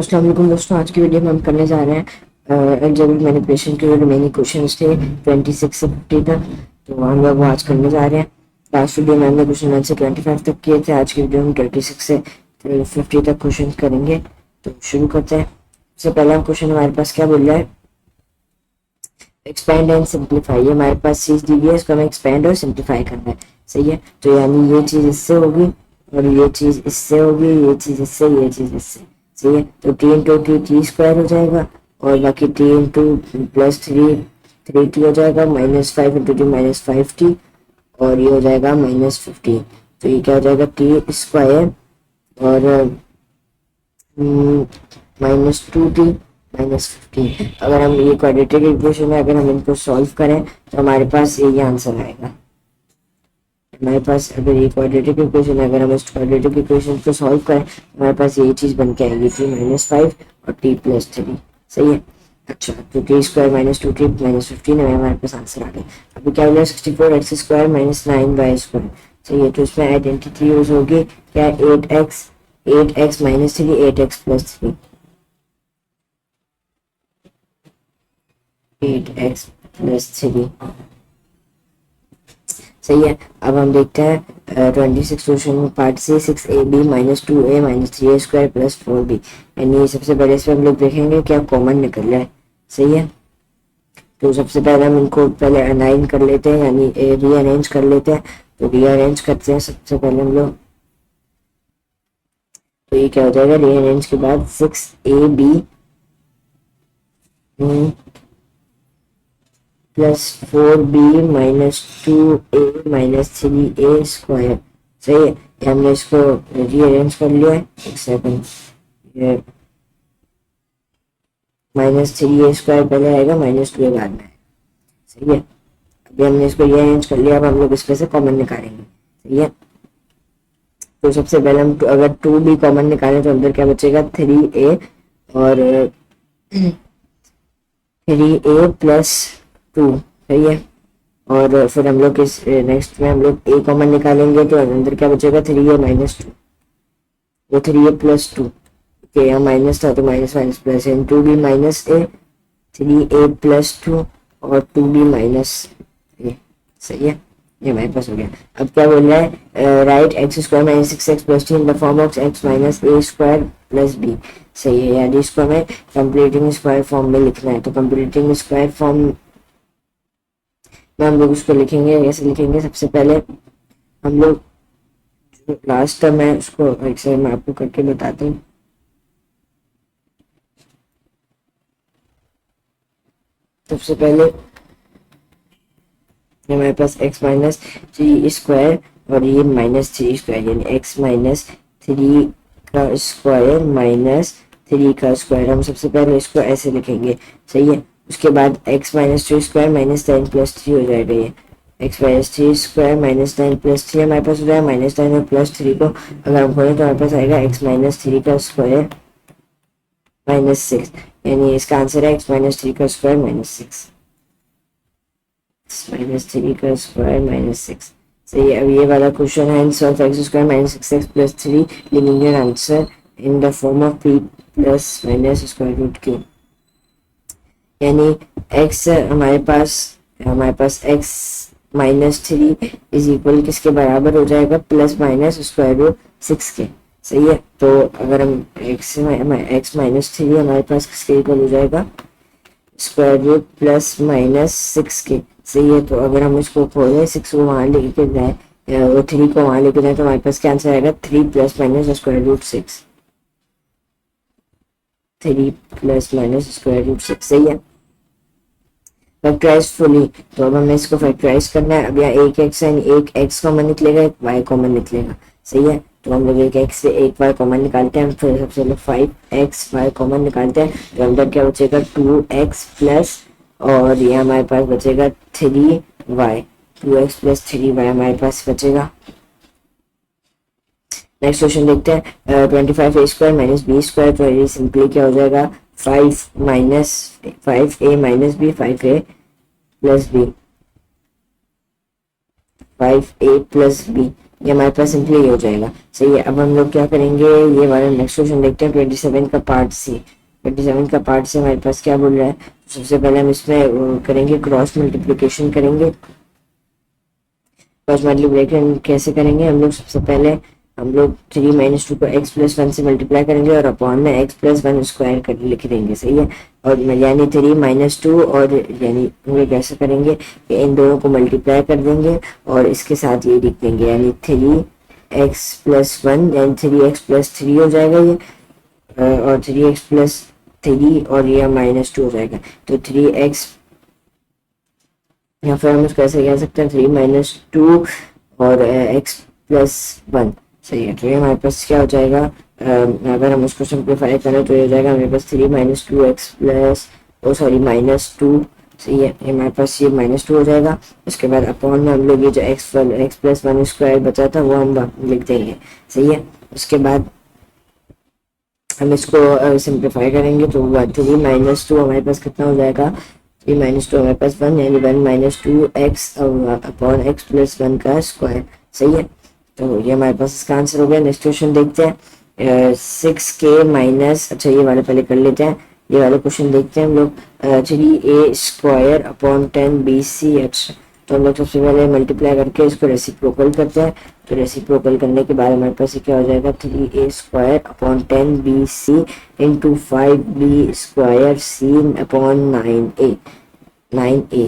अस्सलाम वालेकुम दोस्तों, आज की वीडियो में हम करने जा रहे हैं अलजेब्रिक मैनिपुलेशन के रिमेनिंग क्वेश्चंस थे 26 से 50 तक। तो हम लोग वो आज करने जा रहे हैं। लास्ट वीडियो में हमने क्वेश्चन आंसर 25 तक किए थे। आज की वीडियो में 26 से 50 तक क्वेश्चन करेंगे। तो शुरू करते हैं। सबसे पहला क्वेश्चन हमारे पास क्या बोल रहा है, एक्सपेंड एंड सिंप्लीफाई। हमारे पास चीज दी हुई है, इसको हमें एक्सपेंड और सिंप्लीफाई करना है। सही है, तो यानी ये चीज इससे होगी और ये चीज इससे होगी, ये चीज इससे, ये चीज इससे। सही है, तो T into T T square हो जाएगा और बाकी T into plus three three T हो जाएगा, minus five into T minus five T और ये हो जाएगा माइनस 15। तो ये क्या हो जाएगा, टी स्क्वायर और माइनस टू टी माइनस 15। अगर हम ये क्वाड्रेटिक इक्वेशन है, अगर हम इनको सॉल्व करें तो हमारे पास यही आंसर आएगा। हमारे पास अगर ये क्वाड्रेटिक इक्वेशन है, अगर हम इस क्वाड्रेटिक इक्वेशन को सॉल्व करें तो हमारे पास यही चीज बन के आएगी, टी माइनस फाइव और टी प्लस थ्री। सही है, अच्छा तो T square minus two T minus 15 है, हमारे पास आंसर आ गया। अभी क्या हो गया, 64 x square minus 9 y square. सही है, तो इसमें आइडेंटिटी यूज होगी क्या, 8x minus three 8x plus three, 8x plus three. सही है, अब हम देखते हैं 26 क्वेश्चन में पार्ट से 6ab minus 2a minus 3a square plus 4b। यानी सबसे पहले इसमें हम लोग देखेंगे क्या कॉमन निकल रहा है। सही है, तो सबसे पहले हम इनको पहले अलाइन कर लेते हैं, यानी रीअरेंज कर लेते हैं। तो रीअरेंज करते हैं सबसे पहले हम लोग। तो ये क्या हो जाएगा, रीअरेंज के बाद 6ab plus 4b minus 2a minus 3a square. सही है, ये हमने इसको रीअरेंज कर लिया है। एक सेकंड, ये माइनस 3a स्क्वायर पहले आएगा, माइनस 2a बाद में। सही है, अभी हमने इसको रीअरेंज कर लिया। अब हम लोग इसमें से कॉमन निकालेंगे। सही है, तो सबसे पहले हम अगर 2b कॉमन निकालें तो अंदर क्या बचेगा, 3a और 3a प्लस 2। सही है, और फिर हम लोग इस नेक्स्ट में हम लोग a कॉमन निकालेंगे तो अंदर क्या बचेगा, 3a माइनस 2, वो 3a प्लस 2 के यहाँ माइनस था तो माइनस माइनस प्लस है, 2b minus a 3a plus 2 और 2b माइनस a। सही है, ये हमारे पास हो गया। अब क्या बोल रहा है, right x square minus six x plus t in the form of x minus a square plus b. सही है, यानी इसको हमें कंप्लीटिंग स्क्वायर फॉर्म में लिखना है। तो कंप्लीटिंग स्क्वायर फॉर्म में हम लोग उसको लिखेंगे, ऐसे लिखेंगे। सबसे पहले हम लोग जो लास्ट टर्म है उसको एक से मैं आपको करके बताता हूँ। सबसे पहले हमारे पास x माइनस थ्री स्क्वायर और ये माइनस थ्री स्क्वायर, यानी x माइनस थ्री का स्क्वायर माइनस थ्री का स्क्वायर। हम सबसे पहले इसको ऐसे लिखेंगे। सही है, उसके बाद x minus three square minus 10 plus three हो जाएगा। ये x minus three square minus 10 plus three हमारे पास हो जाएगा। माइनस 10 और प्लस थ्री को अगर हम खोलें तो हमारे पास आएगा x माइनस थ्री का स्क्वायर माइनस 6, यानी इसका आंसर है x माइनस थ्री का स्क्वायर माइनस 6, माइनस थ्री का स्क्वायर माइनस 6। सही है, अब ये वाला क्वेश्चन है, solve x square minus 6x plus 3 leaving your answer in the form of p plus minus square root q। यानी x हमारे पास x minus three is equal किसके बराबर हो जाएगा, प्लस माइनस स्क्वायर रूट 6 के। सही है, तो अगर हम x माइनस थ्री हमारे पास किसके इक्वल हो जाएगा, स्क्वायर रूट प्लस माइनस 6 के। सही है, तो अगर हम इसको खोलें 6 को वहां लेके जाए और 3 को वहां लेके जाए तो हमारे पास क्या आंसर आएगा, 3 plus minus square root 6, 3 plus minus square root 6। सही है, फैक्टराइज फुली। तो अब हमें इसको फैक्टराइज करना है। अब यहाँ एक एक्स है, एक एक्स कॉमन निकलेगा, एक वाई कॉमन निकलेगा। सही है, तो हम लोग एक एक्स से एक वाई कॉमन निकालते हैं। फिर सबसे पहले 5x वाई कॉमन निकालते हैं तो अंदर क्या बचेगा, 2x प्लस और ये हमारे पास बचेगा 3y, 2x प्लस 3y हमारे पास बचेगा। नेक्स्ट क्वेश्चन देखते हैं, 25a square minus B square. तो ये सिंपली क्या हो जाएगा, 5a minus b 5a plus b 5a plus b ये हमारे पास सिंपली ये हो जाएगा। सही है, अब हम लोग क्या करेंगे, ये वाला नेक्स्ट क्वेश्चन देखते हैं 27 का पार्ट सी। 27 का पार्ट से हमारे पास क्या बोल रहा है, सबसे पहले हम इसमें करेंगे क्रॉस मल्टीप्लिकेशन करेंगे। क्रॉस मल्टीप्लिकेशन कैसे करेंगे हम लोग, सबसे पहले हम लोग 3 - 2 को x + 1 से मल्टीप्लाई करेंगे और अपॉन में x + 1 स्क्वायर कर लिख देंगे। सही है, और यानी 3 - 2 और यानी हम लोग कैसे करेंगे कि इन दोनों को मल्टीप्लाई कर देंगे और इसके साथ ये लिख देंगे, यानी 3x + 1 यानी 3x + 3 हो जाएगा ये, और 3x + 3 और ये -2 हो जाएगा। तो 3x या फिर हम इसको ऐसे कह सकते हैं 3 - 2 और x + 1। सही है, तो ये हमारे पास क्या हो जाएगा, अगर हम उसको सिंप्लीफाई करें तो ये हो जाएगा हमारे पास 3 - 2x प्लस -2। सही है, ये हमारे पास ये -2 हो जाएगा। उसके बाद अपॉन में हम लोग ये जो x + 1 स्क्वायर बचा था वो हम लिख देंगे। सही है, उसके बाद हम इसको सिंप्लीफाई करेंगे तो 3 - 2 हमारे पास कितना हो जाएगा, 3 - 2 हमारे पास 1 यानी 1 - 2x अपॉन x + 1 का स्क्वायर। सही है, तो ये हमारे पास इसका आंसर हो गया। नेक्स्ट क्वेश्चन देखते हैं 6k माइनस, अच्छा ये वाले पहले कर लेते हैं, ये वाले क्वेश्चन देखते हैं हम लोग। 3a² अपॉन 10bc एक्स्ट्रा, तो हम लोग सबसे पहले मल्टीप्लाई करके इसको रेसिप्रोकल करते हैं। तो रेसिप्रोकल करने के बाद हमारे पास क्या हो जाएगा, 3a² upon 10bc into 5b² c upon 9a।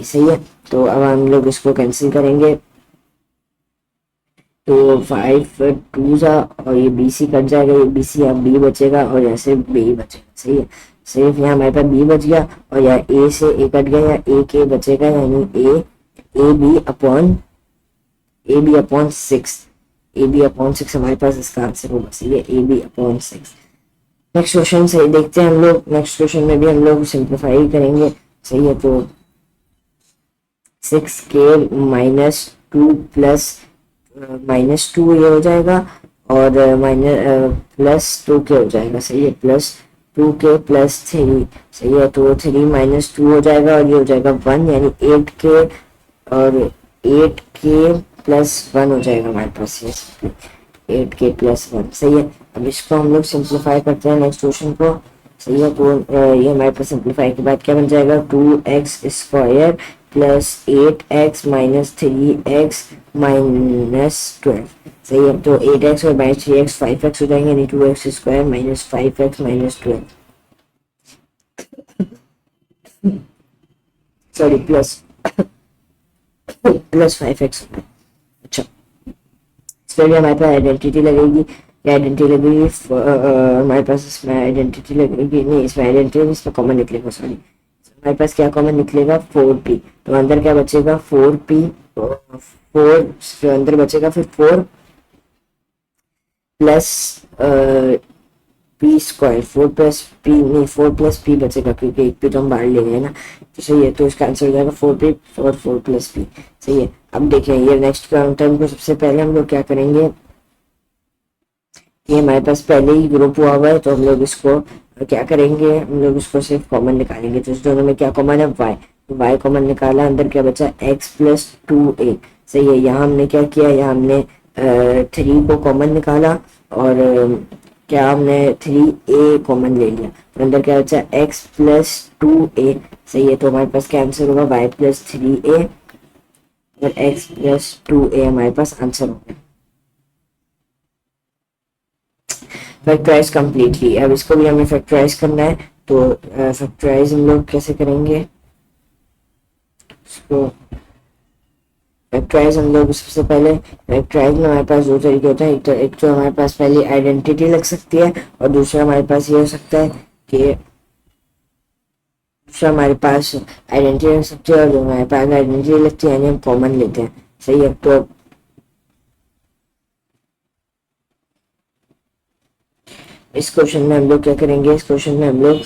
सही है, तो अब हम लोग इसको कैंसिल करेंगे, तो 5 2 और ये बी सी कट जाएगा, ये बी सी अब बी बचेगा और यहाँ से बी बचेगा। सही है, सिर्फ यहाँ हमारे पास बी बच गया और यहाँ ए से ए कट गया, या ए के बचेगा, यानी ए बी अपॉन 6 हमारे पास इसका आंसर होगा। सही है, a b upon 6। Next question सही देखते हैं हम लोग, नेक्स्ट क्वेश्चन में भी हम लोग सिंप्लीफाई करेंगे। सही है, तो 6k माइनस 2 प्लस -2 ये हो जाएगा और प्लस 2k हो जाएगा। सही है, प्लस 2k प्लस 3। सही है, तो 3 - 2 हो जाएगा और ये हो जाएगा 1 यानी 8k और 8k प्लस 1 हो जाएगा हमारे पास, ये 8k प्लस 1। सही है, अब इसको हम लोग सिंप्लीफाई करते हैं नेक्स्ट क्वेश्चन को। सही है, तो ये हमारे पास सिंप्लीफाई के बाद क्या बन जाएगा, 2x² plus 8x minus 3x minus 12। सही है, तो 8x और माइनस 3x 5x हो जाएंगे, यानी 2x² minus 5x minus 12, sorry plus 5x। अच्छा, इसमें भी हमारे पास आइडेंटिटी लगेगी, आइडेंटिटी लगेगी हमारे पास, इसमें आइडेंटिटी लगेगी नहीं, इसमें आइडेंटिटी इसमें कॉमन निकलेगा, सॉरी हमारे पास क्या कॉमन निकलेगा 4p, तो अंदर क्या बचेगा 4p, 4 अंदर बचेगा फिर 4 plus p square, 4 plus p नहीं 4 प्लस p बचेगा क्योंकि एक p तो हम बाहर ले गए ना। तो सही है, तो इसका आंसर हो जाएगा 4p और 4 प्लस p। सही है, अब देखिए ये नेक्स्ट टर्म को सबसे पहले हम लोग क्या करेंगे, ये हमारे पास पहले ही ग्रुप हुआ है तो हम लोग इसको क्या करेंगे, हम लोग इसको सिर्फ कॉमन निकालेंगे। तो इस दोनों में क्या कॉमन है, y, तो y कॉमन निकाला, अंदर क्या बचा x प्लस 2a। सही है, यहाँ हमने क्या किया, यहाँ हमने 3 को कॉमन निकाला और क्या हमने 3a कॉमन ले लिया, तो अंदर क्या बचा x प्लस 2a। सही है, तो हमारे पास क्या आंसर होगा, y प्लस 3a और x प्लस 2a हमारे पास आंसर होगा। फैक्टराइज कंप्लीटली, अब इसको भी हमें फैक्टराइज करना है, तो फैक्टराइज हम लोग कैसे करेंगे, इसको फैक्टराइज हम लोग सबसे पहले फैक्टराइज में हमारे पास दो तरीके होते हैं, एक तो हमारे पास पहले आइडेंटिटी लग सकती है और दूसरा हमारे पास ये हो सकता है कि दूसरा हमारे पास आइडेंटिटी लग सकती है और जो हमारे पास आइडेंटिटी लगती है यानी हम कॉमन लेते हैं। सही है, तो इस क्वेश्चन में हम लोग क्या करेंगे, इस क्वेश्चन में हम लोग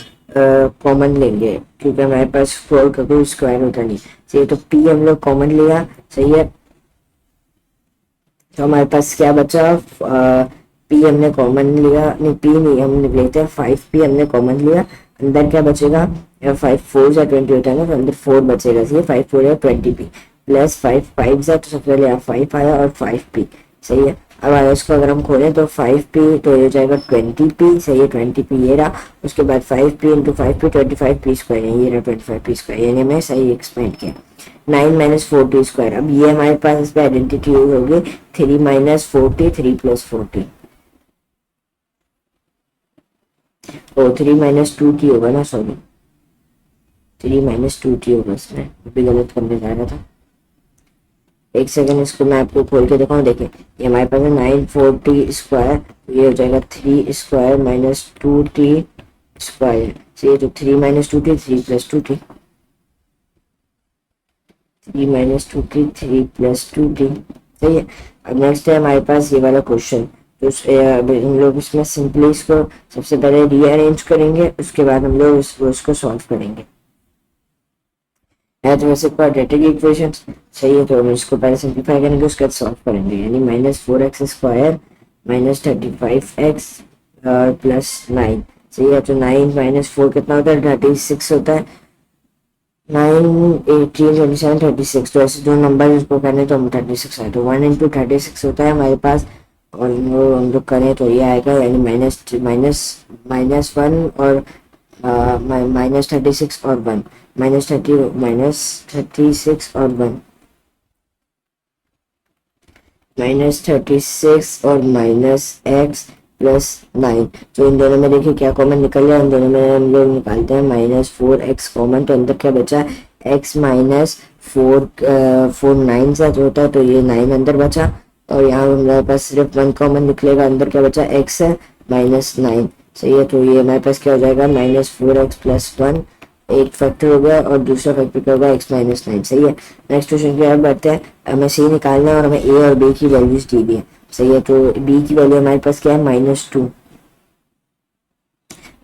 कॉमन लेंगे क्योंकि हमारे पास 4 का कोई स्क्वायर होता नहीं। सही है, तो p हम लोग कॉमन लिया। सही है, तो हमारे पास क्या बचा, p हमने कॉमन लिया, नहीं p नहीं हम लेते हैं 5p हमने कॉमन लिया, अंदर क्या बचेगा 5 4 या 20 होता है ना, तो अंदर 4 बचेगा। सही है, 5 4 या 20p प्लस 5 5 तो सबसे पहले यहाँ 5 आया और 5p। सही है। अब इसको अगर हम खोलें तो 5p तो ये हो जाएगा 20p, सही है, 20p ये रहा। उसके बाद 5p into 5p 25p square है, ये रहा 25p स्क्वायर, यानी मैं सही एक्सपेंड किया। 9 माइनस 4t स्क्वायर, अब ये हमारे पास इस पर आइडेंटिटी यूज होगी 3 माइनस 4t 3 प्लस 4t, ओ 3 माइनस 2t होगा ना, सॉरी 3 माइनस 2t होगा, इसमें भी गलत करने जा रहा था। एक सेकंड, इसको मैं आपको खोल के दिखाऊं। देखिए ये हमारे पास है 940 स्क्वायर, तो ये हो जाएगा 3 स्क्वायर माइनस 2t स्क्वायर, तो ये तो 3 minus 2t 3 plus 2t, 3 minus 2t 3 plus 2t, सही है। अब नेक्स्ट है हमारे पास ये वाला क्वेश्चन, तो हम लोग इसमें सिंपली इसको सबसे पहले रीअरेंज करेंगे, उसके बाद हम लोग उसको सॉल्व करेंगे। है तो वैसे क्वाड्रेटिक इक्वेशन, सही है, तो हम इसको पहले सिंप्लीफाई करेंगे, उसके बाद सॉल्व करेंगे, यानी minus 4x square minus 35x plus 9, सही है। तो 9 माइनस 4 कितना होता है, 36 होता है, 9 18 27 36, तो ऐसे जो नंबर इसको करने तो हम 36 आए, तो 1 इंटू 36 होता है हमारे पास, और हम लोग करें तो ये आएगा, यानी माइनस माइनस माइनस 1 और माइनस 36 और 1, माइनस 36 और 1, माइनस 36 और माइनस एक्स प्लस 9, तो इन दोनों में देखिए क्या कॉमन निकल जाए, इन दोनों में हम लोग निकालते हैं माइनस 4x कॉमन, तो अंदर क्या बचा, x माइनस 4 9 से जो होता है, तो ये 9 अंदर बचा, और यहाँ हमारे पास सिर्फ 1 कॉमन निकलेगा, अंदर क्या बचा, x है माइनस 9, सही है। तो ये हमारे पास क्या हो जाएगा, माइनस 4x प्लस 1, एक फैक्टर हो गया और दूसरा फैक्टर क्या होगा, x माइनस 9, सही है। नेक्स्ट क्वेश्चन की तरफ बढ़ते हैं, हमें सी निकालना है और हमें a और b की वैल्यूज दी गई है, सही है। तो b की वैल्यू हमारे पास क्या है, -2,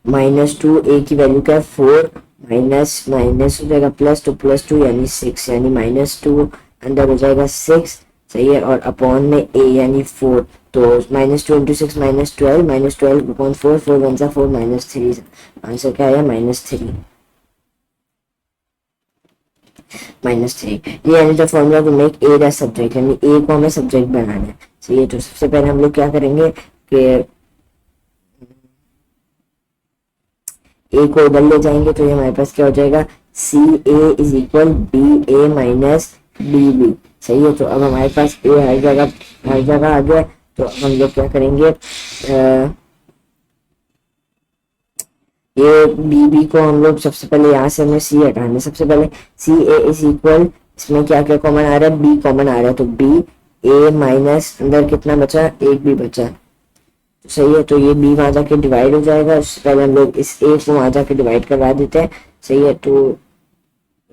-2, a की वैल्यू क्या है 4, माइनस माइनस हो जाएगा प्लस, तो +2 यानी 6, यानी -2 अंदर हो जाएगा 6, सही है, और अपॉन में a यानी 4, तो -2 इंटू 6 -12 अपॉन 4, 4 1 सा 4 -3, आंसर क्या आया, -3, -3। ये यानी the formula to make a the subject, यानी ए को हमें सब्जेक्ट बनाना है, सही। तो सबसे पहले हम लोग क्या करेंगे कि ए को उधर ले जाएंगे, तो ये हमारे पास क्या हो जाएगा, C A is equal B A minus B B, सही है। तो अब हमारे पास ए हर जगह आ गया, तो अब हम लोग क्या करेंगे, ये बी बी को हम लोग सबसे पहले यहाँ से हमें सी हटाना, सबसे पहले सी ए इज इक्वल, इसमें क्या क्या कॉमन आ रहा है, बी कॉमन आ रहा है, तो बी ए माइनस अंदर कितना बचा, एक बी बचा, तो सही है। तो ये बी वहां जाके डिवाइड हो जाएगा, उससे पहले हम लोग इस ए को वहां जाके डिवाइड करवा देते हैं, सही है। तो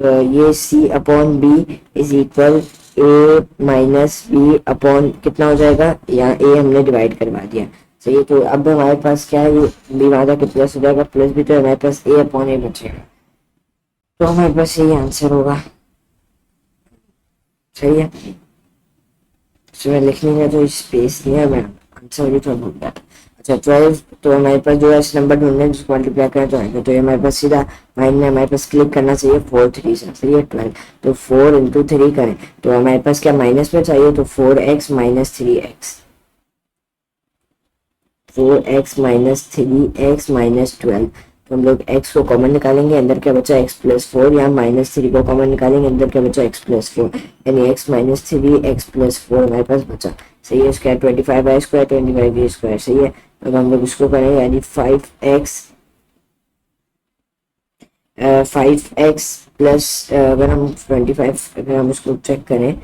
ये C upon B is equal A minus B upon कितना हो जाएगा, यहाँ ए हमने डिवाइड करवा दिया, सही है। तो अब हमारे पास क्या है, ये बी वहां जाके प्लस हो जाएगा, प्लस भी, तो हमारे पास ए अपॉन ए बचेगा, तो हमारे पास यही आंसर होगा, सही है। इसमें लिखने का तो स्पेस नहीं है, मैं आंसर भी तो भूल गया था। अच्छा 12, तो हमारे पास जो है इस नंबर ढूंढने जिसको मल्टीप्लाई करें तो आएगा, तो ये हमारे पास सीधा माइंड में हमारे पास क्लिक करना चाहिए 4 3 से, सही है। 12, तो 4 इंटू 3 करें, तो हमारे पास क्या माइनस में चाहिए, तो 4x minus 3x, 4x minus 3x minus 12, तो हम लोग x को कॉमन निकालेंगे, अंदर क्या बचा x प्लस 4, यहाँ -3 को कॉमन निकालेंगे, अंदर क्या बचा x प्लस 4, यानी x माइनस 3 x प्लस 4 हमारे पास बचा, सही है। स्क्वायर 25 स्क्वायर 25 स्क्वायर, सही है। अब हम लोग इसको करेंगे, यानी 5x प्लस, अगर हम 25 अगर हम उसको चेक करें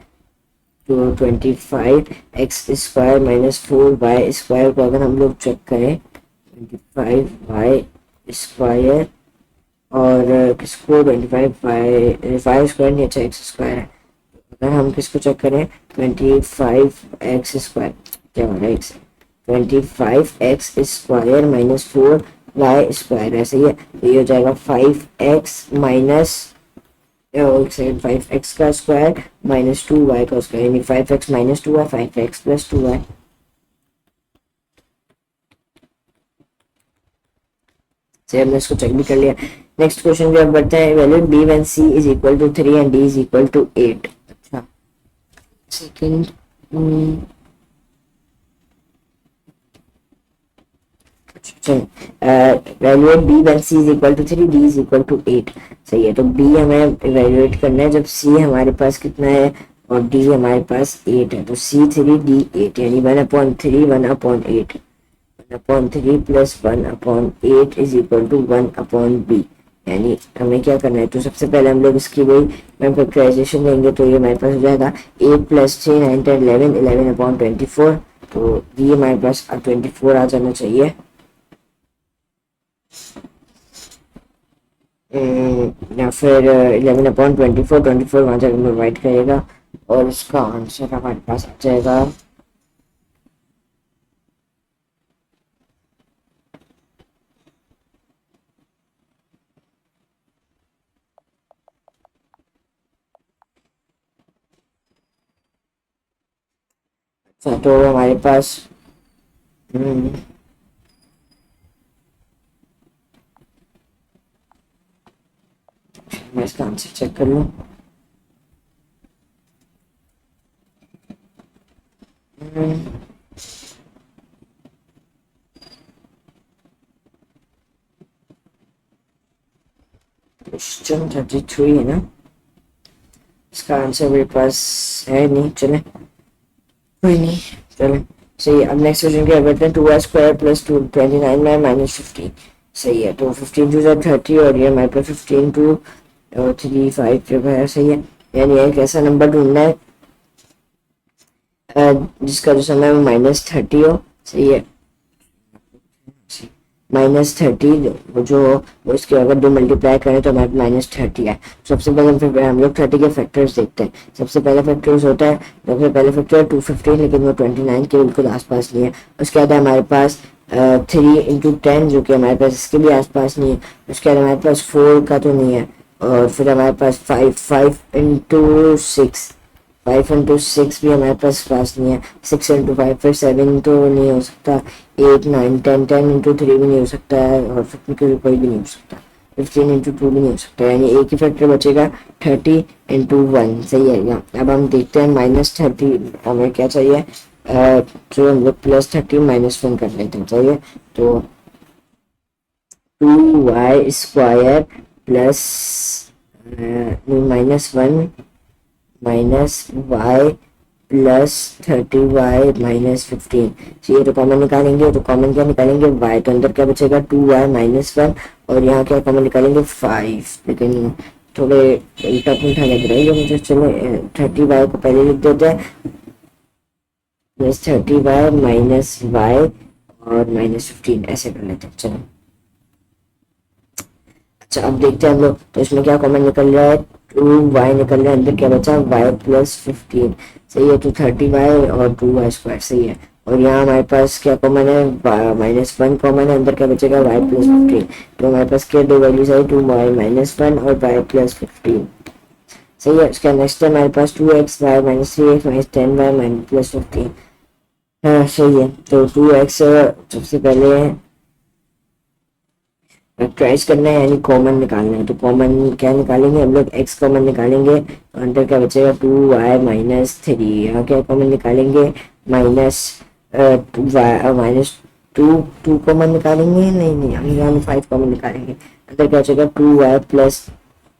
तो 25x square minus 4y square को अगर हम लोग चेक करें, 25y स्क्वायर और किसको 25y स्क्वायर नहीं, अच्छा x स्क्वायर है, अगर हम किसको चेक करें 25x स्क्वायर, क्या हो रहा है x, 25x square minus 4y square है, सही है। तो ये हो जाएगा 5x माइनस 5x का स्क्वायर माइनस 2y का स्क्वायर, यानी 5x minus 2y 5x plus 2y, से हमने इसको चेक भी कर लिया। नेक्स्ट क्वेश्चन की ओर बढ़ते हैं, value b when c is equal to 3 and d is equal to 8। अच्छा second, valuate b when c is equal to 3, d is equal to 8। सही है, तो b हमें इवेल्युएट करना है जब c हमारे पास कितना है और d हमारे पास 8 है, तो c 3 d 8 यानी 1/3 1/8 1/3 plus 1/8 is equal to 1/b। यानी हमें क्या करना है, तो सबसे पहले हम लोग इसकी वही फैक्टराइजेशन लेंगे, तो ये हमारे पास हो जाएगा 8 + 3 9 10 11 11/24। तो ये हमारे पास 24 आ जाना चाहिए। या फिर 11/24 24 वहाँ जाकर प्रोवाइड करेगा और इसका आंसर हमारे पास आ जाएगा तो हमारे पास मैं इसका आंसर चेक कर लूँ। क्वेश्चन 33 है ना, इसका आंसर मेरे पास है नहीं, चले कोई नहीं, चले सही है। अब नेक्स्ट क्वेश्चन क्या करते हैं, 2y² + 2 29 में -15। सही है, तो 15 2 30 और ये हमारे पास 15 2 3 5 जो है। सही है, यानी एक ऐसा नंबर ढूंढना है जिसका जो समय वो -30 हो। सही है, -30 जो वो इसके अगर 2 मल्टीप्लाई करें तो हमारे -30 है। सबसे पहले हम लोग 30 के फैक्टर्स देखते हैं। सबसे पहला फैक्टर्स होता है, सबसे पहले फैक्टर 215, लेकिन वो 29 के बिल्कुल आसपास नहीं है। उसके बाद हमारे पास 3 × 10 जो कि हमारे पास इसके भी आसपास नहीं है। उसके बाद हमारे पास 4 का तो नहीं है, और फिर हमारे पास 5 × 6 5 × 6 भी हमारे पास नहीं है। 6 × 5 फिर 7 तो नहीं हो सकता, 8 9 10 10 × 3 भी नहीं हो सकता है, और 15 कोई भी नहीं हो सकता, 15 × 2 भी नहीं हो सकता। यानी एक ही फैक्टर बचेगा 30 × 1। सही है, अब हम देखते हैं -30 हमें क्या चाहिए, जो हम लोग +30 -1 कर लेते हैं। सही है, तो 2y² plus -1 -y plus 30y -15। ये तो कॉमन निकालेंगे, तो कॉमन क्या निकालेंगे, y, तो अंदर क्या बचेगा 2y -1, और यहाँ क्या कॉमन निकालेंगे 5। लेकिन थोड़े उल्टा पुल्टा लग रहा है मुझे, चलो 30y को पहले लिख देते हैं, +30y -y और -15 ऐसे कर लेते हैं। चलो अच्छा, अब देखते हैं हम लोग, तो इसमें क्या कॉमन निकल रहा है, 2y निकल रहा है, अंदर क्या बचा y + 15। सही है, तो 30y और 2y²। सही है, और यहाँ हमारे पास क्या कॉमन है, -1 कॉमन है, अंदर क्या बचेगा y + 15। तो हमारे पास क्या दो वैल्यूज आई, 2y -1 और y + 15। सही है, उसका नेक्स्ट है हमारे पास 2xy -3x -10y + 15। हाँ सही है, तो 2x सबसे पहले फैक्टराइज करना है, यानी कॉमन निकालना है। तो कॉमन क्या निकालेंगे हम लोग, x कॉमन निकालेंगे, तो अंदर क्या बचेगा 2y -3। यहाँ क्या कॉमन निकालेंगे, -2 कॉमन निकालेंगे, नहीं हम यहाँ 5 कॉमन निकालेंगे। अंदर क्या बचेगा 2y प्लस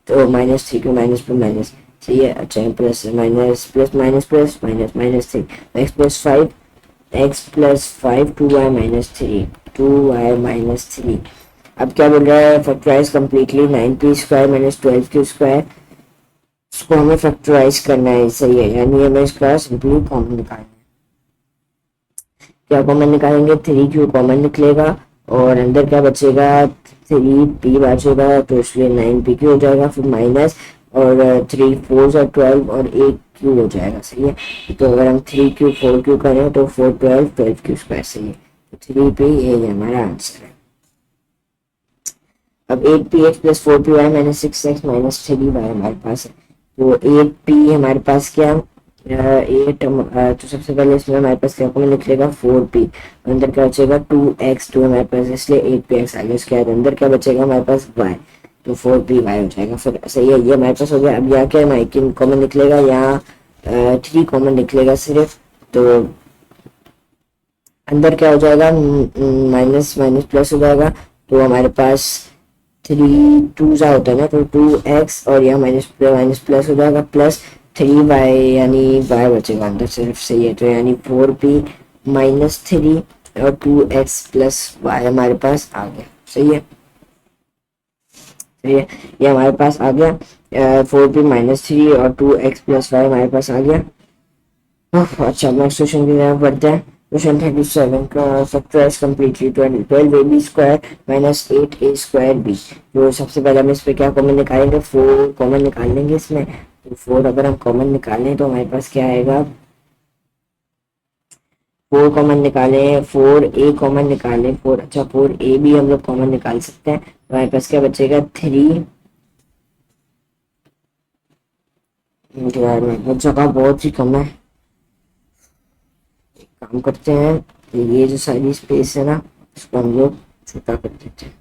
तो -3 को माइनस पर माइनस। सही है, अच्छा plus minus plus minus plus minus -3 x + 5 2y -3 अब क्या बोल रहा है, फैक्टराइज कम्प्लीटली 9p² - 12q², इसको हमें फैक्टराइज करना है। सही है, यानी हमें इसका सिंपली कॉमन निकालना है। क्या कॉमन निकालेंगे, 3q कॉमन निकलेगा, और अंदर क्या बचेगा 3p बचेगा, तो इसलिए 9pq हो जाएगा, फिर माइनस और 3 4 और 12 और 1q हो जाएगा। सही है, तो अगर हम 3q 4q करें तो 4 12 12q²। सही है, तो 3p ये हमारा आंसर है। अब 8px + 4py - 6x - 3y हमारे पास है। तो 8p हमारे पास क्या, 8 तो सबसे पहले इसमें हमारे पास क्या कॉमन निकलेगा 4p, अंदर क्या बचेगा 2x, 2 हमारे पास इसलिए 8px आ गया। उसके बाद अंदर क्या बचेगा हमारे पास y, तो 4py हो जाएगा। फिर सही है, ये हमारे पास हो गया। अब यहाँ क्या हमारे कॉमन निकलेगा, यहाँ 3 कॉमन निकलेगा सिर्फ, तो अंदर क्या हो जाएगा, माइनस माइनस प्लस हो जाएगा, तो हमारे पास 3 2 होता है ना, तो 2x और यहाँ माइनस माइनस प्लस हो जाएगा, प्लस 3y, यानी y बचेगा अंदर सिर्फ, सही है। तो यानी 4p माइनस 3 और 2x प्लस y हमारे पास आ गया, सही है। ये हमारे पास आ गया, 4p माइनस 3 और 2x प्लस वाई हमारे पास आ गया। अच्छा, नेक्स्ट क्वेश्चन की तरफ बढ़ते हैं। क्वेश्चन 37 का factorise completely 12ab square minus 8a square b. तो सबसे पहले हम इस पे क्या कॉमन निकालेंगे, 4 कॉमन निकाल लेंगे इसमें। तो 4 अगर हम कॉमन निकालें तो हमारे पास क्या आएगा, 4 कॉमन निकाले, 4a कॉमन निकाले, 4, अच्छा 4a भी हम लोग कॉमन निकाल सकते हैं। तो हमारे पास क्या बचेगा, 3 डिवाइड में, जगह बहुत ही कम है, काम करते हैं, ये जो सारी स्पेस है ना उसको हम लोग छोटा कर देते हैं।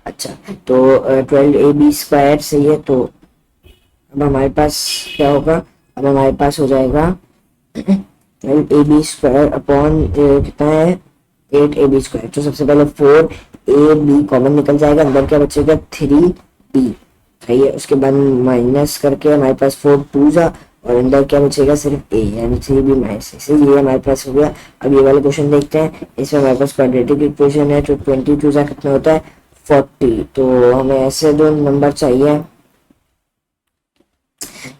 अच्छा, तो 12ab स्क्वायर सही है। तो अब हमारे पास क्या होगा, अब हमारे पास हो जाएगा 12ab स्क्वायर अपॉन कितना है, 8ab स्क्वायर। तो सबसे पहले 4ab कॉमन निकल जाएगा, अंदर क्या बचेगा, 3b, सही है। उसके बाद माइनस करके हमारे पास 4 2 जा, और अंदर क्या बचेगा, सिर्फ a, यानी 3b माइनस a, ये हमारे पास हो गया। अब ये वाला क्वेश्चन देखते हैं, इसमें हमारे पास क्वाड्रेटिक इक्वेशन है, तो 22 जा कितना होता है, 40। तो हमें ऐसे दो नंबर चाहिए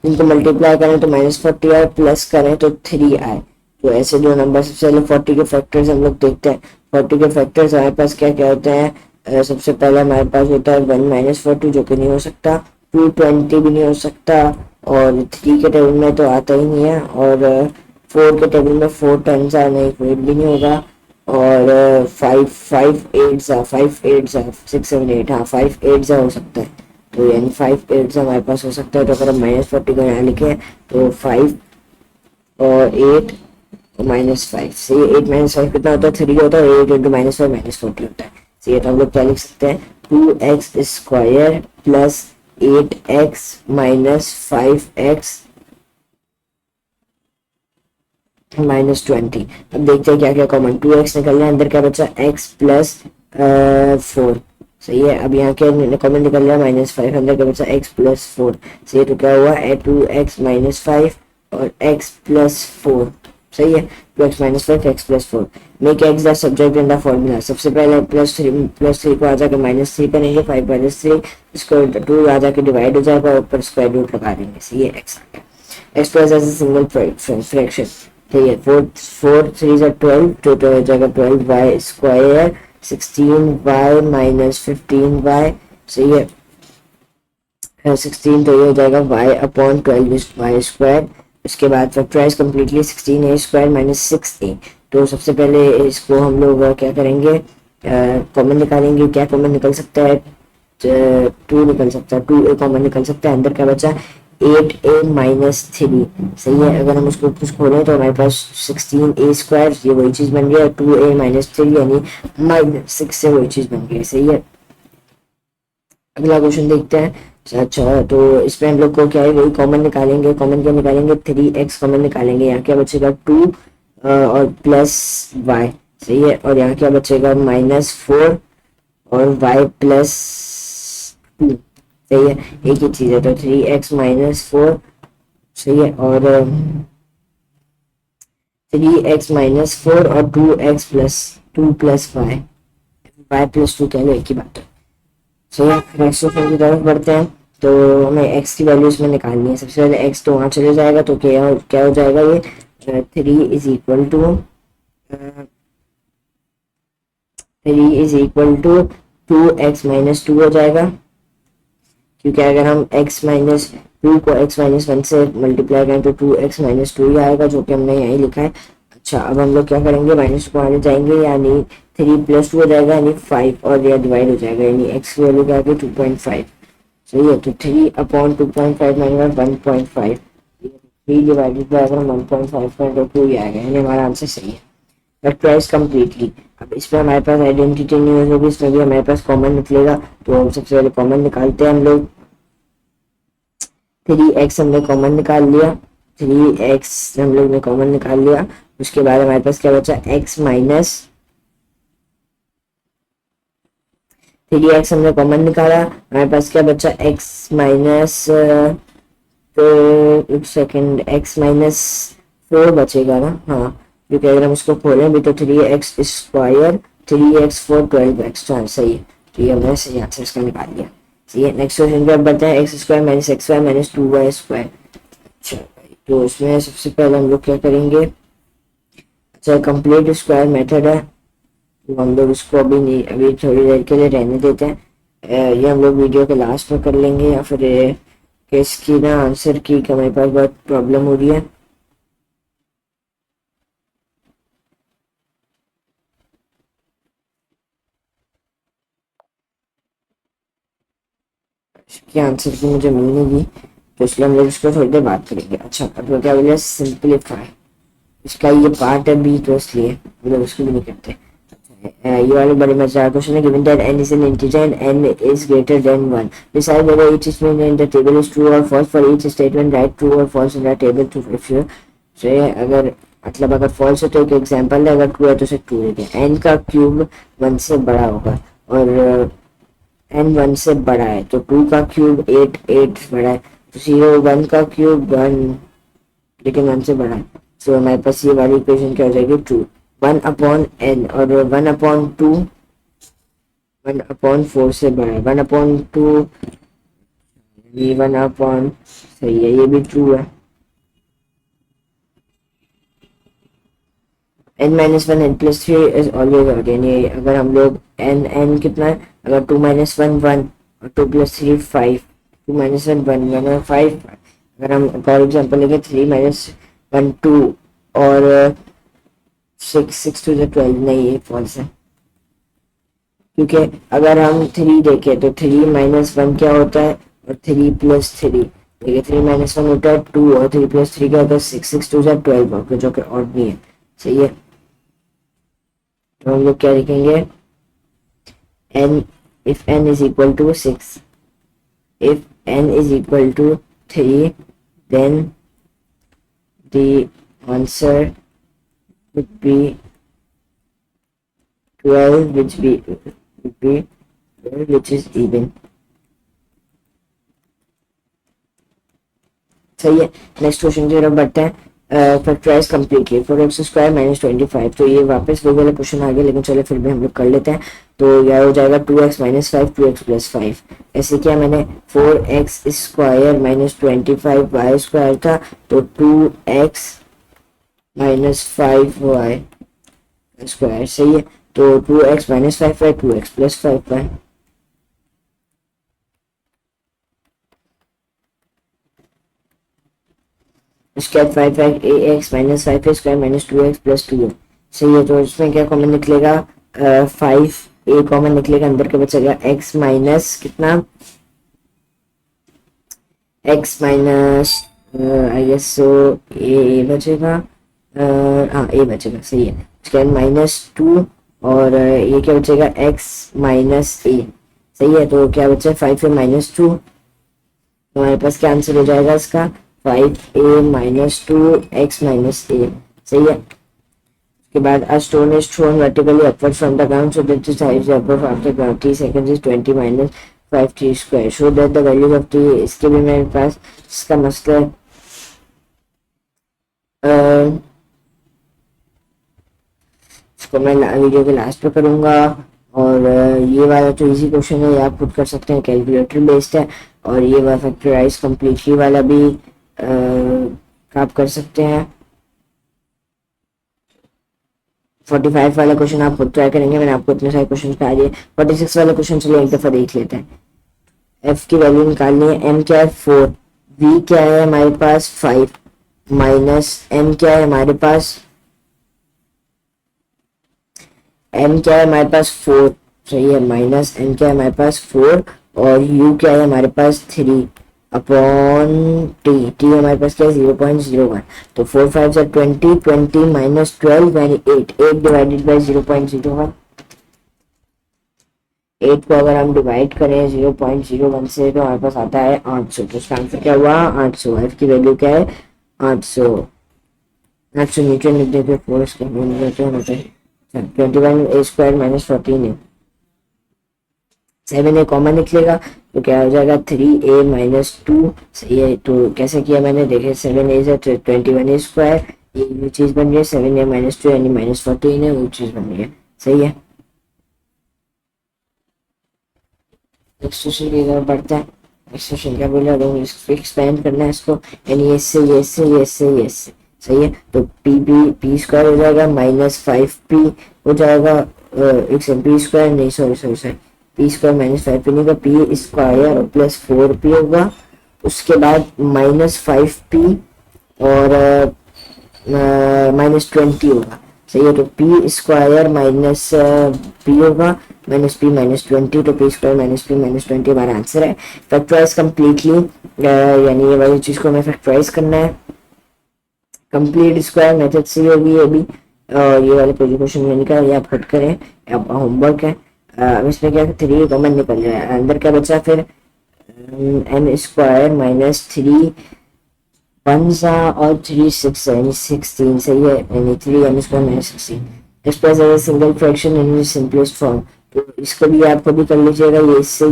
इनको मल्टीप्लाई करें तो -40 आए, प्लस करें तो 3 आए। तो ऐसे दो नंबर, सबसे पहले 40 के फैक्टर्स हम लोग देखते हैं। 40 के फैक्टर्स हमारे पास क्या क्या होते हैं, सबसे पहले हमारे पास होता है 1 -40, जो कि नहीं हो सकता, 220 भी नहीं हो सकता, और 3 के टेबल में तो आता ही नहीं है, और 4 के टेबल में 4 10 नहीं, कोई भी नहीं होगा, और 5 8 6 7 8, हाँ 5 8 हो सकता है। तो यानी 5 8 हमारे पास हो सकता है। तो अगर हम -40 को यहाँ लिखे तो 5 और 8 -5 से 8 -5 कितना होता है, 3 होता है, 8 इंटू -5 -40 होता है। तो ये तो हम लोग क्या लिख सकते हैं, 2x square plus 8x minus 5x -20। अब देखते हैं क्या क्या कॉमन, 2x निकल रहा है, अंदर क्या बचा, x प्लस 4, सही है। अब यहाँ के कॉमन निकल रहा है -5, अंदर क्या बचा, x प्लस 4, सही। तो क्या हुआ, 2x -5 और x प्लस 4, सही है। 2x -5 x plus 4, make x the subject in the formula. सबसे पहले +3 को आ जाकर -3 करेंगे, 5 -3 इसको 2 आ जाकर डिवाइड हो जाएगा, और ऊपर स्क्वायर रूट लगा देंगे, सही है। x आ गया, x plus as a single fraction, ठीक है। 4 3 12, टोटल हो जाएगा 12y square 16y minus 15y, सही है। 16, तो ये हो जाएगा y अपॉन 12 स्क्वायर। उसके बाद factorise completely 16a square minus 6a। तो सबसे पहले इसको हम लोग क्या करेंगे, कॉमन निकालेंगे। क्या कॉमन निकल सकता है, 2 निकल सकता है, 2a कॉमन निकल सकता है, अंदर क्या बचा, 8a माइनस 3, सही है। अगर हम उसको कुछ खोलें तो हमारे पास 16a स्क्वायर, ये वही चीज बन गया, 2a माइनस 3 यानी -6 से वही चीज बन गई, सही है। अगला क्वेश्चन देखते हैं। अच्छा, तो इसमें हम लोग को क्या है, वही कॉमन निकालेंगे। कॉमन क्या निकालेंगे, 3x कॉमन निकालेंगे। यहाँ क्या बचेगा, 2 और प्लस y, सही है। और यहाँ क्या बचेगा, -4 और y प्लस 2, सही है, एक ही चीज है। तो 3x -4, सही है, और 3x -4 और 2x plus 2 plus y plus 2 कह लो, एक ही बात है, सही है। नेक्स्ट क्वेश्चन की तरफ बढ़ते हैं। तो हमें x की वैल्यू इसमें निकालनी है। सबसे पहले x तो वहाँ चले जाएगा, तो क्या हो जाएगा, ये 3 इज इक्वल टू 2x -2 हो जाएगा, क्योंकि अगर हम x-2 को x-1 से मल्टीप्लाई करें तो 2x -2 ही आएगा, जो कि हमने यहीं लिखा है। अच्छा, अब हम लोग क्या करेंगे, माइनस को आने जाएंगे, यानी 3 + 2 हो जाएगा, यानी 5, और यह डिवाइड हो जाएगा, यानी x की वैल्यू क्या आ गई, 2.5, सही है। तो 3 अपॉन 2.5 माइनस 1.5, 3 डिवाइडेड बाय अगर 1.5 करें तो 2 ही आएगा, यानी हमारा आंसर सही है। Factorise completely. अब इसमें हमारे पास आइडेंटिटी नहीं यूज होगी, इसमें भी हमारे पास कॉमन निकलेगा। तो सबसे पहले कॉमन निकालते हैं हम लोग, 3x हमने कॉमन निकाल लिया, 3x हम लोग ने कॉमन निकाल लिया। उसके बाद हमारे पास क्या बचा, x माइनस 3x हमने कॉमन निकाला, हमारे पास क्या बचा x माइनस, तो एक सेकेंड, x माइनस 4 बचेगा ना, हाँ, क्योंकि अगर हम इसको खोलें भी तो 3x स्क्वायर 3x 4 12x, तो सही है। तो ये हमने सही आंसर इसका निकाल लिया। सही है। नेक्स्ट क्वेश्चन पे अब बढ़ते हैं, x square minus x y minus 2y square. अच्छा भाई, तो इसमें सबसे पहले हम लोग क्या करेंगे, अच्छा कंप्लीट स्क्वायर मेथड है, तो हम लोग इसको अभी नहीं, अभी थोड़ी देर के लिए रहने देते हैं। ये हम लोग वीडियो के लास्ट में कर लेंगे, या फिर कि इसकी ना आंसर की हमारे पास बहुत प्रॉब्लम हो रही है। इसके आंसर की मुझे मिल नहीं गई, तो इसलिए हम लोग इसको थोड़ी देर बात करेंगे। अच्छा अब तो क्या बोले, सिंपलीफाई, इसका ये पार्ट है बी, तो इसलिए हम लोग उसको भी नहीं करते। ये वाला बड़ी मजेदार क्वेश्चन है, given that n is an integer and n is greater than 1, decide whether each statement in the table is true or false. For each statement write true or false in the table to if you say, अगर मतलब अगर false है तो एक example है, अगर true है तो उसे true लिखें। n का क्यूब 1 से बड़ा होगा और n 1 से बड़ा है, तो 2 का क्यूब 8 8 बड़ा है, तो 0 1 का क्यूब 1 लेकिन 1 से बड़ा है। तो हमारे पास ये वाली इक्वेशन क्या हो जाएगी, ट्रू। 1/n और 1/2 1/4 से बड़ा है, 1/2 ये 1/, सही है, ये भी ट्रू है। n-1 n+3 is always odd, यानी अगर हम लोग n कितना है, अगर 2 - 1 1 और 2 + 3 5, 2 - 1 1 1 और 5, अगर हम फॉर एग्जांपल लेंगे 3 - 1 2 और 6 to the 12, नहीं ये फॉल्स है, क्योंकि अगर हम 3 देखें तो 3 - 1 क्या होता है और 3 + 3, देखिए 3 - 1 होता है 2 और 3 + 3 क्या होता है 6, 6 to the 12 होगा, जो कि ऑड नहीं है। सही है, तो हम लोग क्या लिखेंगे, n if n is equal to 6, if n is equal to 3, then the answer would be 12, which would be 12, which is even. सही है। नेक्स्ट क्वेश्चन की तरफ बढ़ते हैं, factorise completely for x square minus 25, तो ये वापस वो वाला क्वेश्चन आ गया, लेकिन चलो फिर भी हम लोग कर लेते हैं। तो यह हो जाएगा 2x - 5 2x + 5, ऐसे किया मैंने 4x square minus 25 Y square था, तो 2x - 5y स्क्वायर। सही है, तो 2x - 5y 2x + 5y, उसके बाद 5x - 5 स्क्वायर माइनस 2x + 2। सही है, तो इसमें क्या कॉमन निकलेगा, 5a कॉमन निकलेगा, अंदर के बचेगा x माइनस कितना, x minus I guess so A बचेगा, हाँ ए बचेगा। सही है, उसके बाद -2 और ये क्या बचेगा, x माइनस ए। सही है, तो क्या बचा 5a - 2, तो हमारे पास क्या आंसर हो जाएगा इसका, 5a - 2 x माइनस ए। सही है, उसके बाद a stone is thrown vertically upwards from the ground so that its height above after 30 seconds is 20 - 5t square, show that the value of t। इसके भी मेरे पास इसका मसला इसको मैं वीडियो के लास्ट पे करूंगा, और ये वाला तो इजी क्वेश्चन है, ये आप खुद कर सकते हैं, कैलकुलेटर बेस्ड है, और ये वाला फैक्टराइज कंप्लीटली वाला भी आप कर सकते हैं। 45 वाला क्वेश्चन आप खुद ट्राई करेंगे, मैंने आपको इतने सारे क्वेश्चन बता दिए। 46 वाला क्वेश्चन चलिए एक दफा देख लेते हैं। एफ की वैल्यू निकालनी है, एम क्या है 4, वी क्या है हमारे पास 5, माइनस एम क्या है हमारे पास, एम क्या है हमारे पास 4, सही है, माइनस एम क्या है हमारे पास 4, और यू क्या है हमारे पास 3 अपॉन टी, टी हमारे पास क्या है 0.01, तो 4 5 से 20, 20 माइनस 12 यानी 8, 8 डिवाइडेड बाई 0.01, 8 को अगर हम डिवाइड करें 0.01 से तो हमारे पास आता है 800। तो इसका आंसर क्या हुआ 800। एफ की वैल्यू क्या है 800। 800 नीचे लिख देते 4 इसके होते 21 ए स्क्वायर माइनस 14 है। 7 ए कॉमन निकलेगा तो क्या हो जाएगा 3a माइनस 2। सही है। तो कैसे किया मैंने देखे 7 ए से 21 ए स्क्वायर ये चीज बन रही है 7 ए माइनस 2 यानी माइनस 14 है वो चीज बन रही है। सही है। एक्सटेंशन की तरफ बढ़ता है। एक्सटेंशन क्या बोला एक्सपेंड करना है इसको यानी इससे ये इससे ये इससे ये इससे। सही है। तो पी स्क्वायर हो जाएगा माइनस 5p हो जाएगा पी स्क्वायर नहीं sorry P square minus 5p नहीं होगा पी स्क्वायर प्लस 4p होगा। उसके बाद माइनस 5p और माइनस 20 होगा। सही है। तो पी स्क्वायर माइनस पी होगा माइनस पी माइनस 20। तो P square minus P minus 20 हमारा आंसर है। फैक्टराइज कम्प्लीटली यानी ये वाली चीज को हमें फैक्टराइज करना है। कंप्लीट स्क्वायर मेथड से होगी ये भी और ये वाले क्वेश्चन में निकल ये आप खुद करें अब होमवर्क है। अब इसमें क्या 3 कॉमन निकल जाए अंदर क्या बचा फिर एन स्क्वायर माइनस 3 1 और 3 6 यानी 16। सही है यानी 3 n square minus 16 express as a single fraction in simplest form. तो इसको भी आप खुद ही कर लीजिएगा ये इससे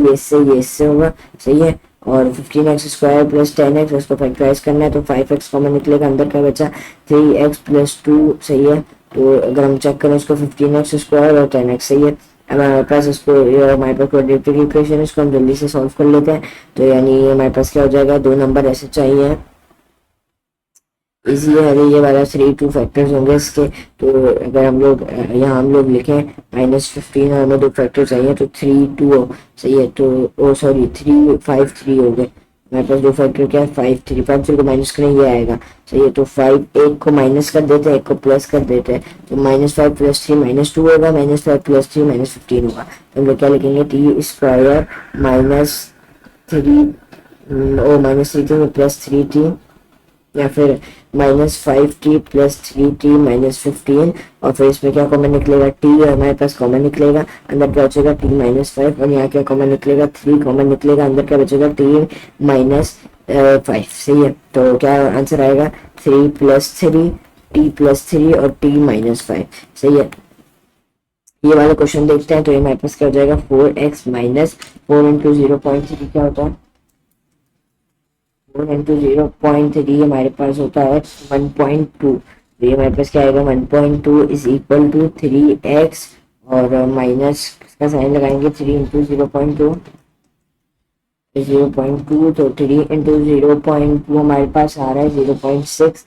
होगा। सही है। और 15x स्क्वायर प्लस 10x उसको फैक्टराइज करना है तो 5x कॉमन निकलेगा अंदर का बचा 3x प्लस 2। सही है। तो अगर हम चेक करें इसको 15x स्क्वायर और 10x। सही है। अब हमारे पास इसको हमारे पास क्वाड्रेटिक इक्वेशन है इसको हम जल्दी से सॉल्व कर लेते हैं। तो यानी हमारे पास क्या हो जाएगा 2 नंबर ऐसे चाहिए इजी है। ये वाला 3 2 फैक्टर्स होंगे इसके। तो अगर हम लोग यहाँ हम लोग लिखें माइनस 15 और हमें 2 फैक्टर चाहिए तो 3 2 सही है। तो ओ सॉरी 3 5 3 हो गए हमारे पास 2 फैक्टर क्या है 5 3 5 3 को माइनस करें ये आएगा। सही है। तो 5 1 को माइनस कर देते हैं 1 को प्लस कर देते हैं तो माइनस 5 प्लस 3 माइनस 2 होगा माइनस 5 प्लस 3 माइनस 15 होगा। तो हम लोग क्या लिखेंगे टी स्क्वायर माइनस 3 ओ माइनस 3 प्लस 3t या फिर minus 5t plus 3t minus 15 और फिर इसमें क्या कॉमन निकलेगा t हमारे पास कॉमन निकलेगा अंदर क्या बचेगा t माइनस 5 और यहाँ क्या कॉमन निकलेगा 3 कॉमन निकलेगा अंदर क्या बचेगा t माइनस 5। सही है। तो क्या आंसर आएगा 3 प्लस 3 t प्लस 3 और t माइनस 5। सही है। ये वाला क्वेश्चन देखते हैं तो ये हमारे पास क्या हो जाएगा 4x माइनस 4 इंटू 0.3 क्या होता है 4 इंटू 0.3 हमारे पास होता है 1.2। तो ये हमारे पास क्या आएगा 1.2 इज इक्वल टू 3x और माइनस का साइन लगाएंगे 3 इंटू 0.2 तो 3 इंटू 0.2 हमारे पास आ रहा है 0.6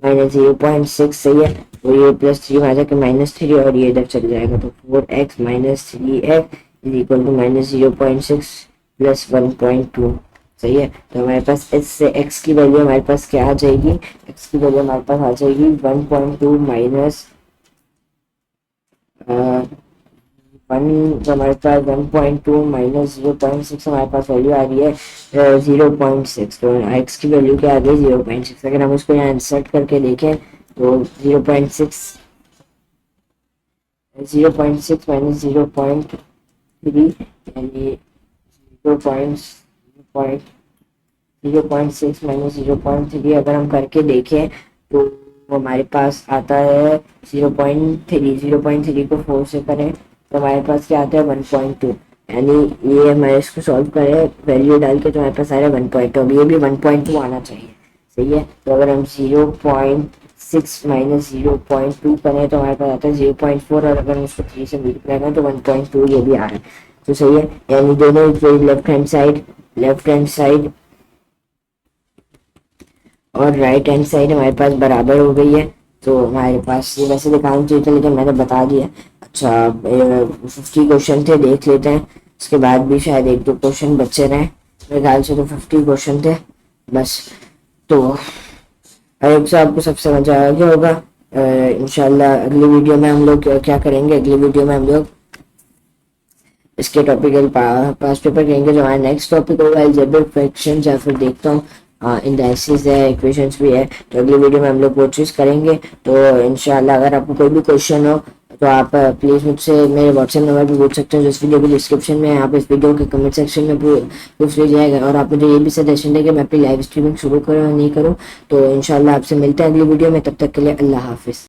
माइनस 0.6। सही है। तो ये प्लस 3 आ जाकर माइनस 3 और ये इधर चल जाएगा तो 4x minus 3x is equal to minus 0.6 plus 1.2। सही है। तो हमारे पास s से x की वैल्यू हमारे पास क्या आ जाएगी x की वैल्यू हमारे पास आ जाएगी 1.2 माइनस 1 हमारे पास 1.2 माइनस 0.6 हमारे पास वैल्यू आ रही है 0.6। तो x की वैल्यू क्या आ गई 0.6। अगर हम इसको यहाँ इंसर्ट करके देखें तो 0.6 माइनस 0.3 यानी 0.6 माइनस 0.3 अगर हम करके देखें तो हमारे पास आता है 0.3 को 4 से करें तो हमारे पास क्या आता है 1.2 यानी ये हमारे इसको सॉल्व करें वैल्यू डाल के तो हमारे पास आ रहा है 1.2। अब ये भी 1.2 आना चाहिए। सही है। तो अगर हम 0.6 माइनस 0.2 करें तो हमारे पास आता है 0.4 और अगर हम उसको 3 से मल्टीप्लाई करें तो 1.2 ये भी आ रहा है। तो सही है। यानी दोनों लेफ्ट हैंड साइड और राइट हैंड साइड हमारे पास बराबर हो गई है। तो हमारे पास ये वैसे दिखाना चाहिए था लेकिन मैंने बता दिया। अच्छा 50 क्वेश्चन थे देख लेते हैं उसके बाद भी शायद 1-2 क्वेश्चन बचे रहे मेरे ख्याल से। तो 50 क्वेश्चन थे बस। तो आई होप से आपको सब समझ आ गया होगा। इंशाल्लाह अगली वीडियो में हम लोग क्या करेंगे अगली वीडियो में हम लोग इसके टॉपिक पास पेपर करेंगे जो हमारा नेक्स्ट टॉपिक होगा अलजेब्रिक फ्रैक्शंस या फिर देखता हूँ इंडाइसिस है इक्वेशंस भी है। तो अगली वीडियो में हम लोग वो चीज़ करेंगे। तो इंशाल्लाह अगर आपको कोई भी क्वेश्चन हो तो आप प्लीज़ मुझसे मेरे व्हाट्सएप नंबर पे पूछ सकते हो, जिस वीडियो की डिस्क्रिप्शन में है। आप इस वीडियो के कमेंट सेक्शन में पूछ लीजिएगा। और आप मुझे ये भी सजेशन दें कि मैं अपनी लाइव स्ट्रीमिंग शुरू करूँ या नहीं करूँ। तो इंशाल्लाह आपसे मिलते हैं अगली वीडियो में, तब तक के लिए अल्लाह हाफिज़।